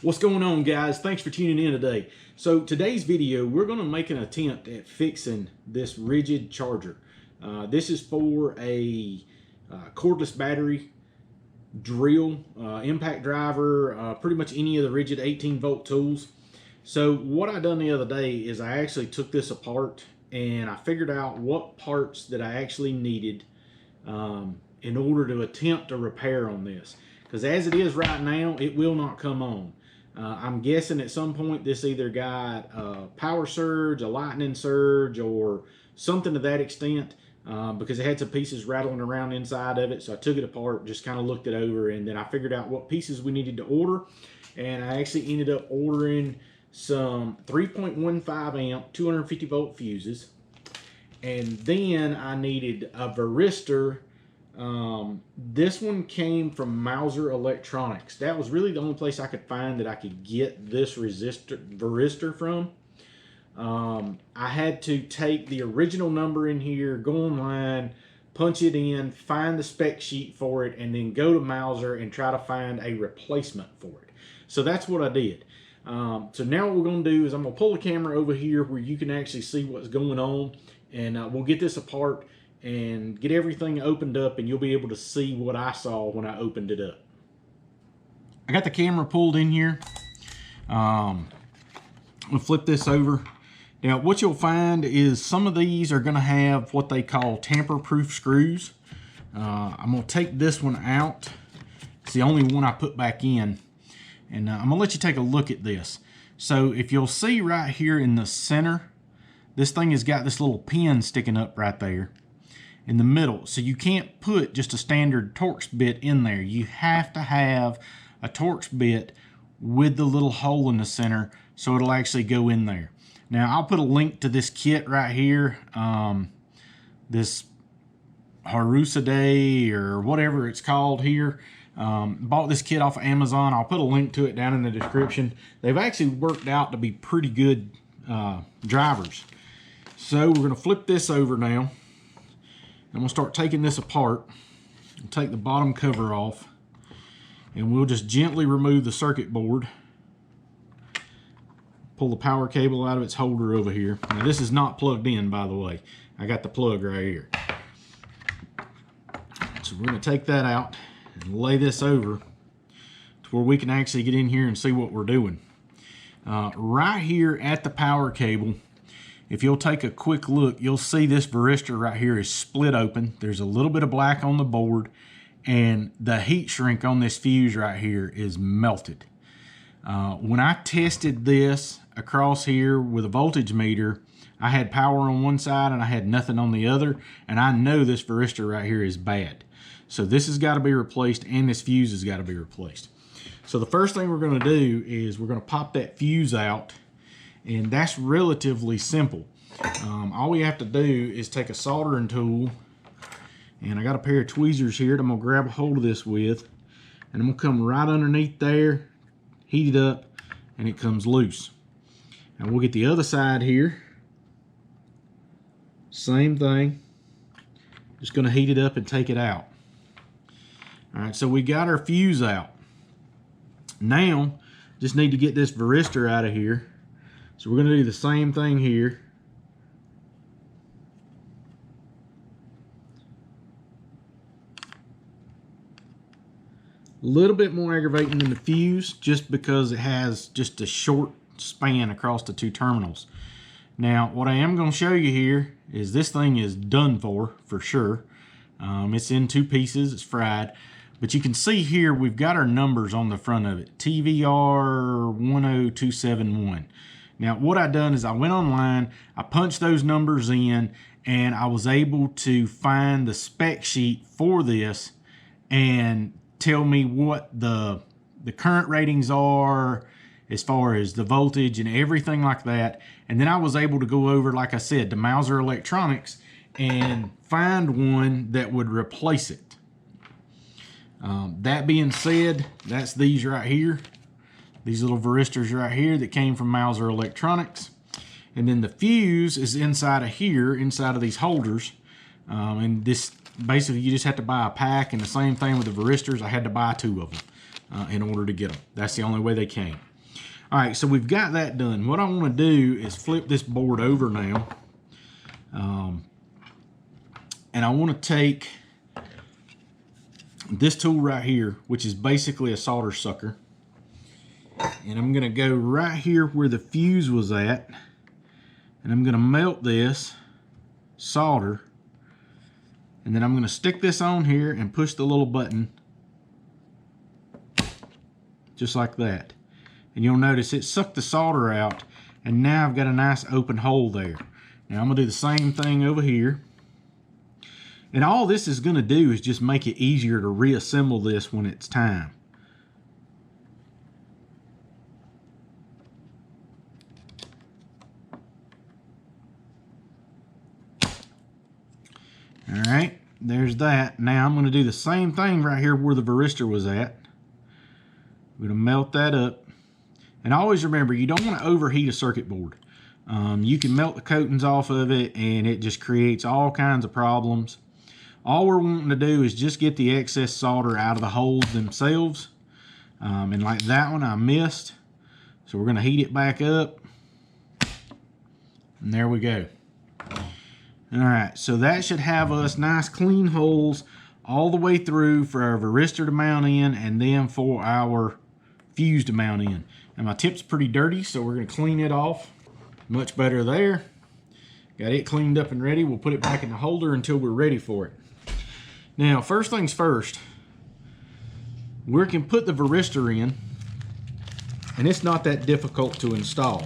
What's going on, guys? Thanks for tuning in today. So today's video, we're going to make an attempt at fixing this rigid charger. This is for a cordless battery drill, impact driver, pretty much any of the rigid 18-volt tools. So what I done the other day is I actually took this apart and I figured out what parts that I actually needed in order to attempt a repair on this. Because as it is right now, it will not come on. I'm guessing at some point this either got a power surge, a lightning surge, or something to that extent, because it had some pieces rattling around inside of it. So I took it apart, just kind of looked it over, and then I figured out what pieces we needed to order. And I actually ended up ordering some 3.15 amp 250 volt fuses. And then I needed a varistor. This one came from Mouser Electronics. That was really the only place I could find that I could get this varistor from. I had to take the original number in here, go online, punch it in, find the spec sheet for it, and then go to Mouser and try to find a replacement for it. So that's what I did. So now what we're going to do is I'm going to pull the camera over here where you can actually see what's going on, and we'll get this apart and get everything opened up, and you'll be able to see what I saw when I opened it up. I got the camera pulled in here. We'll flip this over. Now what you'll find is some of these are going to have what they call tamper-proof screws. I'm going to take this one out. It's the only one I put back in. And I'm going to let you take a look at this. So if you'll see right here in the center, this thing has got this little pin sticking up right there in the middle. So you can't put just a standard Torx bit in there. You have to have a Torx bit with the little hole in the center so it'll actually go in there. Now I'll put a link to this kit right here. This Harusa Day or whatever it's called here. Bought this kit off of Amazon. I'll put a link to it down in the description. They've actually worked out to be pretty good drivers. So we're going to flip this over now. I'm going to start taking this apart. I'll take the bottom cover off, and we'll just gently remove the circuit board. Pull the power cable out of its holder over here. Now this is not plugged in, by the way. I got the plug right here. So we're going to take that out and lay this over to where we can actually get in here and see what we're doing. Right here at the power cable, if you'll take a quick look, you'll see this varistor right here is split open. There's a little bit of black on the board, and the heat shrink on this fuse right here is melted. When I tested this across here with a voltage meter, I had power on one side and I had nothing on the other, and I know this varistor right here is bad. So this has got to be replaced, and this fuse has got to be replaced. So the first thing we're going to do is we're going to pop that fuse out. And that's relatively simple. All we have to do is take a soldering tool, and I got a pair of tweezers here that I'm going to grab a hold of this with, and I'm going to come right underneath there, heat it up, and it comes loose. And we'll get the other side here. Same thing. Just going to heat it up and take it out. Alright, so we got our fuse out. Now, just need to get this varistor out of here. So we're going to do the same thing here. A little bit more aggravating than the fuse, just because it has just a short span across the two terminals. Now what I am going to show you here is this thing is done for sure. It's in two pieces, it's fried. But you can see here we've got our numbers on the front of it. TVR 10271. Now what I done is I went online, I punched those numbers in, and I was able to find the spec sheet for this and tell me what the current ratings are as far as the voltage and everything like that. And then I was able to go over, like I said, to Mouser Electronics and find one that would replace it. That being said, that's these right here. These little varistors right here that came from Mouser Electronics. And then the fuse is inside of here, inside of these holders. And this, basically you just have to buy a pack, and the same thing with the varistors. I had to buy 2 of them in order to get them. That's the only way they came. All right, so we've got that done. What I want to do is flip this board over now. And I want to take this tool right here, which is basically a solder sucker. And I'm going to go right here where the fuse was at. And I'm going to melt this solder. And then I'm going to stick this on here and push the little button. Just like that. And you'll notice it sucked the solder out. And now I've got a nice open hole there. Now I'm going to do the same thing over here. And all this is going to do is just make it easier to reassemble this when it's time. All right, there's that. Now I'm going to do the same thing right here where the varistor was at. I'm going to melt that up. And always remember, you don't want to overheat a circuit board. You can melt the coatings off of it and it just creates all kinds of problems. All we're wanting to do is just get the excess solder out of the holes themselves. And like that one I missed. So we're going to heat it back up. And there we go. Alright, so that should have us nice clean holes all the way through for our varistor to mount in and then for our fuse to mount in. And my tip's pretty dirty, so we're going to clean it off. Much better there. Got it cleaned up and ready. We'll put it back in the holder until we're ready for it. Now, first things first, we can put the varistor in, and it's not that difficult to install.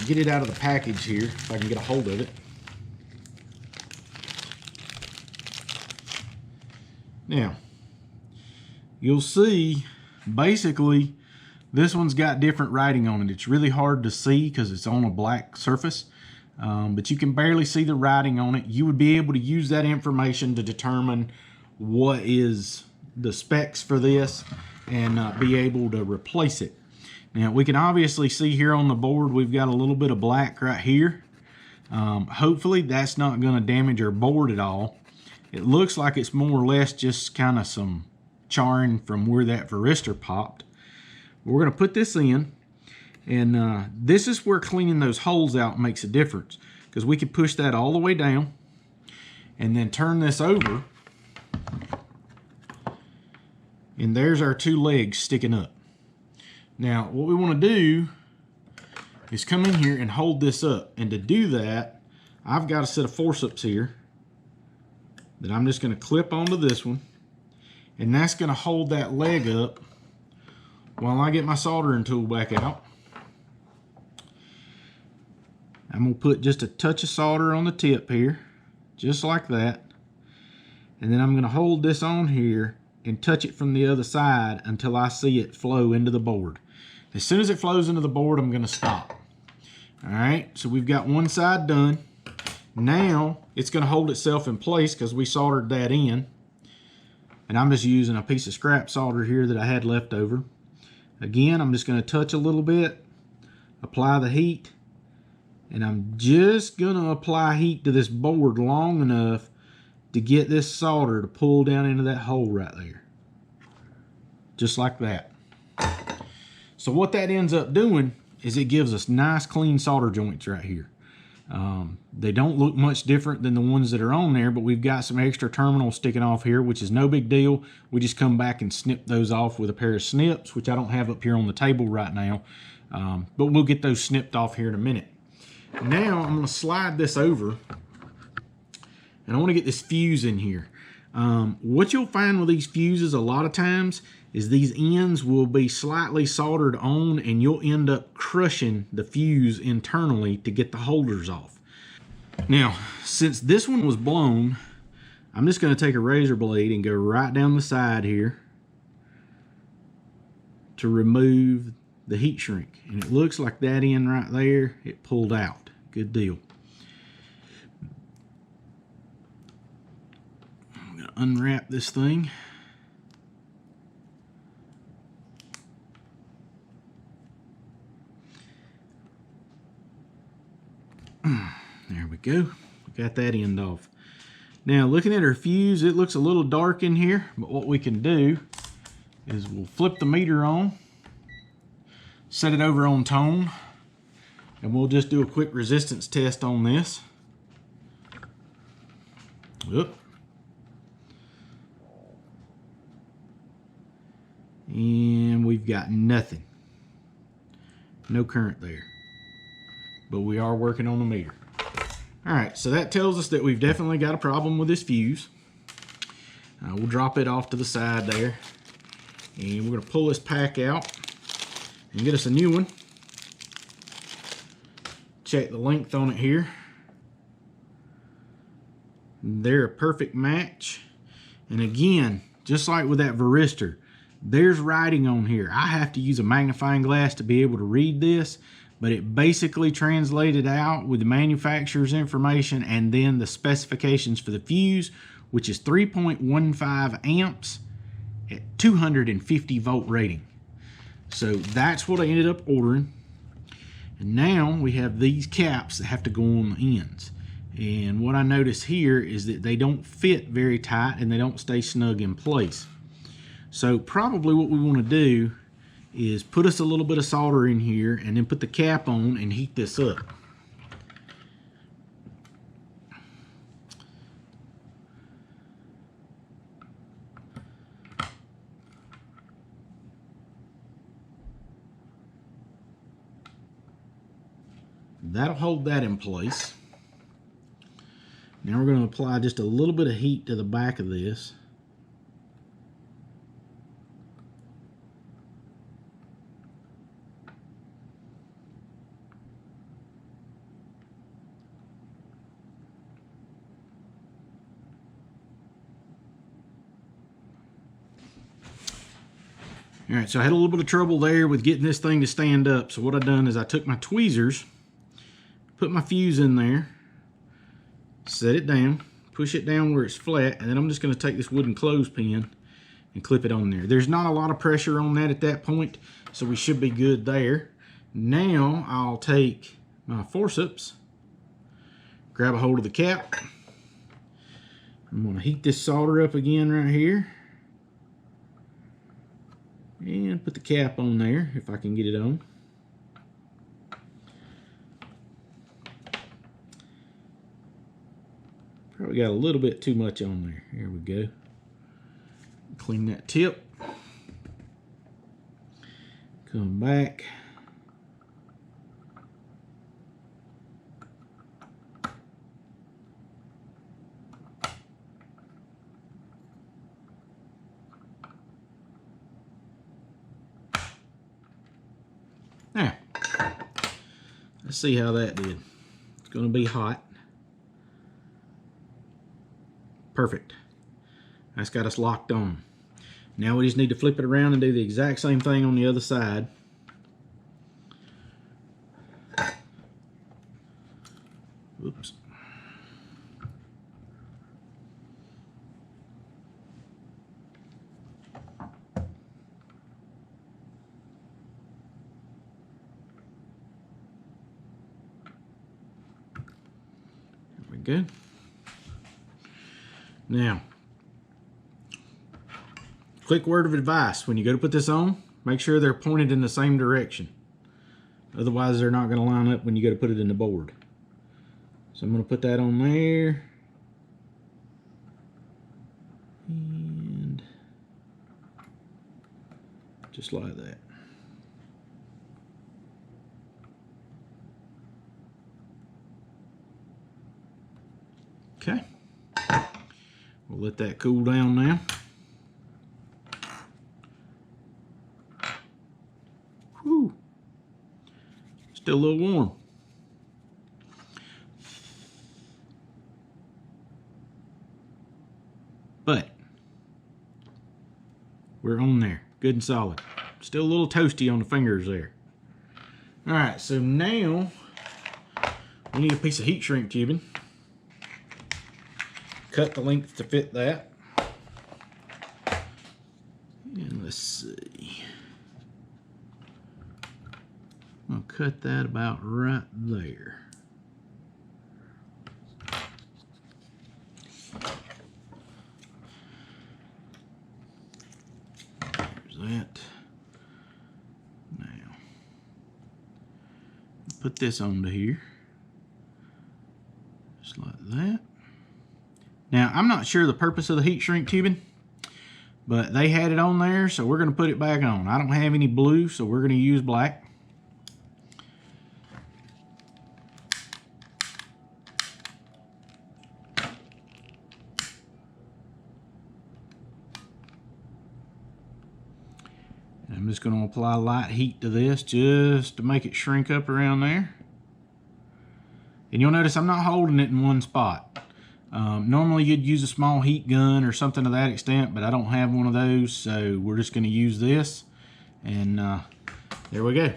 Get it out of the package here, if I can get a hold of it. Now, you'll see, basically, this one's got different writing on it. It's really hard to see because it's on a black surface. But you can barely see the writing on it. You would be able to use that information to determine what is the specs for this and be able to replace it. Now we can obviously see here on the board we've got a little bit of black right here. Hopefully that's not going to damage our board at all. It looks like it's more or less just kind of some charring from where that varistor popped. We're going to put this in. And this is where cleaning those holes out makes a difference, because we can push that all the way down and then turn this over, and there's our two legs sticking up. Now what we want to do is come in here and hold this up, and to do that I've got a set of forceps here that I'm just going to clip onto this one, and that's going to hold that leg up while I get my soldering tool back out. I'm going to put just a touch of solder on the tip here, just like that. And then I'm going to hold this on here and touch it from the other side until I see it flow into the board. As soon as it flows into the board, I'm going to stop. All right, so we've got one side done. Now it's going to hold itself in place because we soldered that in. And I'm just using a piece of scrap solder here that I had left over. Again, I'm just going to touch a little bit, apply the heat. And I'm just going to apply heat to this board long enough to get this solder to pull down into that hole right there. Just like that. So what that ends up doing is it gives us nice clean solder joints right here. They don't look much different than the ones that are on there, but we've got some extra terminals sticking off here, which is no big deal. We just come back and snip those off with a pair of snips, which I don't have up here on the table right now. But we'll get those snipped off here in a minute. Now I'm going to slide this over, and I want to get this fuse in here. What you'll find with these fuses a lot of times is these ends will be slightly soldered on, and you'll end up crushing the fuse internally to get the holders off. Now, since this one was blown, I'm just going to take a razor blade and go right down the side here to remove the heat shrink. And it looks like that end right there, it pulled out. Good deal. I'm going to unwrap this thing. There we go. We got that end off. Now looking at our fuse, it looks a little dark in here, but what we can do is we'll flip the meter on. set it over on tone, and we'll just do a quick resistance test on this. Oop. And we've got nothing. No current there. But we are working on the meter. Alright, so that tells us that we've definitely got a problem with this fuse. We'll drop it off to the side there. And we're going to pull this pack out and get us a new one. Check the length on it here. They're a perfect match. And again, just like with that varistor, there's writing on here. I have to use a magnifying glass to be able to read this, but it basically translated out with the manufacturer's information and then the specifications for the fuse, which is 3.15 amps at 250 volt rating. So that's what I ended up ordering. And now we have these caps that have to go on the ends. And what I notice here is that they don't fit very tight and they don't stay snug in place. So probably what we want to do is put us a little bit of solder in here and then put the cap on and heat this up. That'll hold that in place. Now we're going to apply just a little bit of heat to the back of this. All right, so I had a little bit of trouble there with getting this thing to stand up. So what I done is I took my tweezers, put my fuse in there, set it down, push it down where it's flat, and then I'm just going to take this wooden clothespin and clip it on there. There's not a lot of pressure on that at that point, so we should be good there. Now I'll take my forceps, grab a hold of the cap. I'm going to heat this solder up again right here. And put the cap on there, if I can get it on. Probably got a little bit too much on there. Here we go. Clean that tip. Come back. Now, let's see how that did. It's going to be hot. Perfect. That's got us locked on. Now we just need to flip it around and do the exact same thing on the other side. Oops. Good. Now, quick word of advice. When you go to put this on, make sure they're pointed in the same direction. Otherwise, they're not going to line up when you go to put it in the board. So I'm going to put that on there. And just like that. Okay, we'll let that cool down now. Whew. Still a little warm. But we're on there, good and solid. Still a little toasty on the fingers there. All right, so now we need a piece of heat shrink tubing. Cut the length to fit that. And let's see. I'll cut that about right there. There's that. Now, put this onto here. Just like that. Now, I'm not sure the purpose of the heat shrink tubing, but they had it on there, so we're going to put it back on. I don't have any blue, so we're going to use black. And I'm just going to apply light heat to this just to make it shrink up around there. And you'll notice I'm not holding it in one spot. Normally you'd use a small heat gun or something to that extent, but I don't have one of those, so we're just going to use this. And there we go. It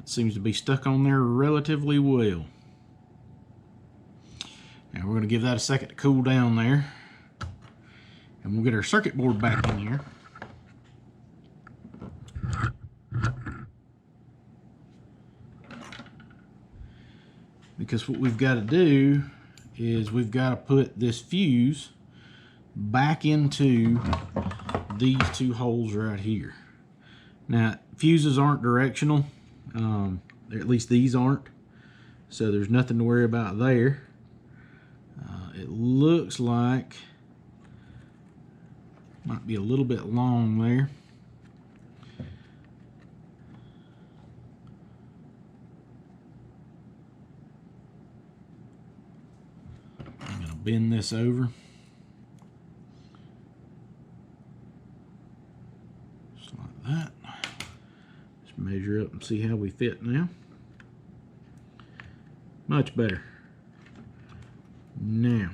seems to be stuck on there relatively well. Now we're going to give that a second to cool down there. And we'll get our circuit board back in here. Because what we've got to do is we've got to put this fuse back into these two holes right here. Now, fuses aren't directional, at least these aren't, so there's nothing to worry about there. It looks like might be a little bit long there. Bend this over. Just like that. Just measure up and see how we fit now. Much better. Now,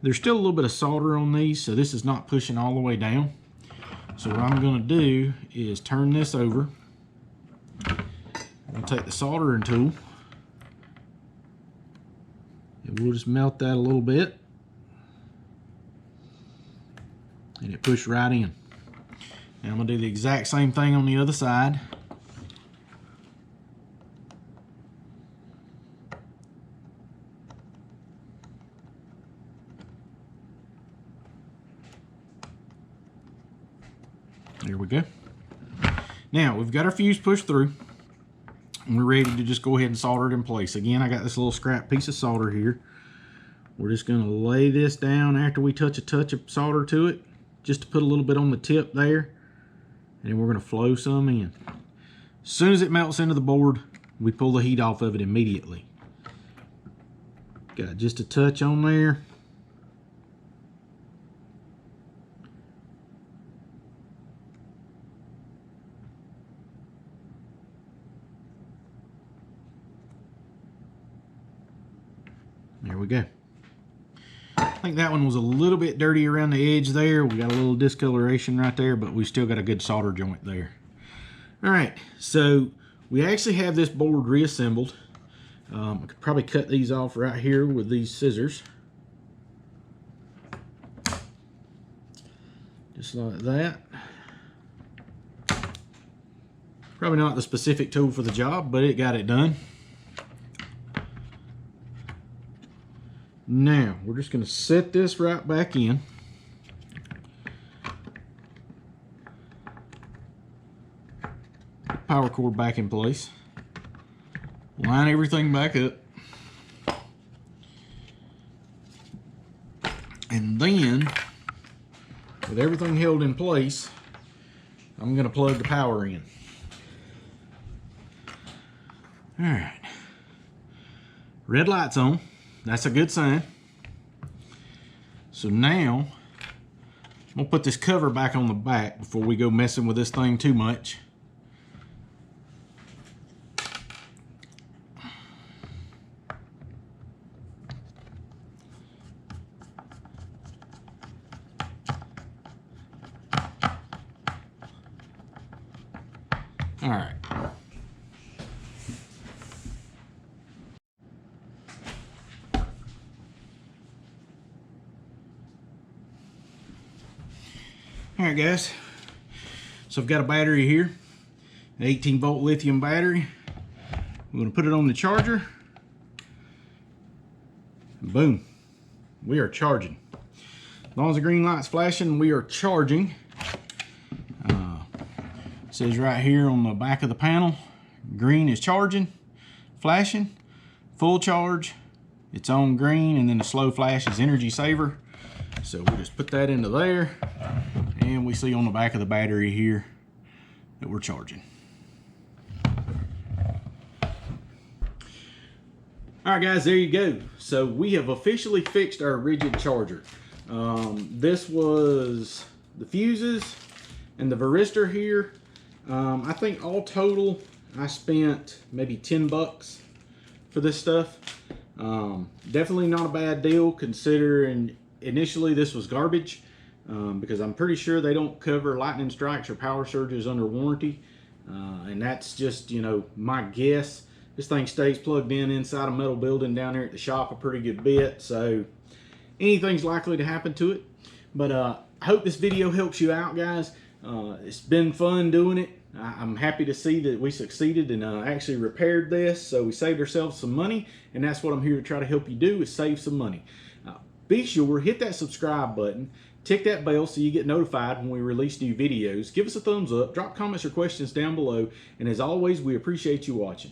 there's still a little bit of solder on these, so this is not pushing all the way down. So what I'm going to do is turn this over. I'm going to take the soldering tool. And we'll just melt that a little bit. And it pushed right in. Now I'm going to do the exact same thing on the other side. There we go. Now we've got our fuse pushed through. And we're ready to just go ahead and solder it in place. Again, I got this little scrap piece of solder here. We're just going to lay this down after we touch a touch of solder to it, just to put a little bit on the tip there. And then we're going to flow some in. As soon as it melts into the board, we pull the heat off of it immediately. Got just a touch on there. There we go. I think that one was a little bit dirty around the edge there. We got a little discoloration right there, but we still got a good solder joint there. All right, so we actually have this board reassembled. I could probably cut these off right here with these scissors. Just like that. Probably not the specific tool for the job, but it got it done. Now, we're just going to set this right back in. Power cord back in place. Line everything back up. And then, with everything held in place, I'm going to plug the power in. All right. Red light's on. That's a good sign. So now, I'm going to put this cover back on the back before we go messing with this thing too much. All right. All right, guys. So I've got a battery here, an 18-volt lithium battery. We're going to put it on the charger. And boom, we are charging. As long as the green light's flashing, we are charging. It says right here on the back of the panel, green is charging, flashing, full charge, it's on green, and then the slow flash is energy saver. So we'll just put that into there, and we see on the back of the battery here that we're charging. All right, guys, there you go. So we have officially fixed our rigid charger. This was the fuses and the varistor here. I think all total, I spent maybe 10 bucks for this stuff. Definitely not a bad deal considering initially this was garbage, because I'm pretty sure they don't cover lightning strikes or power surges under warranty. And that's just, you know, my guess. This thing stays plugged in inside a metal building down there at the shop a pretty good bit, so anything's likely to happen to it. But I hope this video helps you out, guys. It's been fun doing it. I'm happy to see that we succeeded and actually repaired this, so we saved ourselves some money, and that's what I'm here to try to help you do, is save some money. Be sure, hit that subscribe button, tick that bell so you get notified when we release new videos. Give us a thumbs up, drop comments or questions down below, and as always, we appreciate you watching.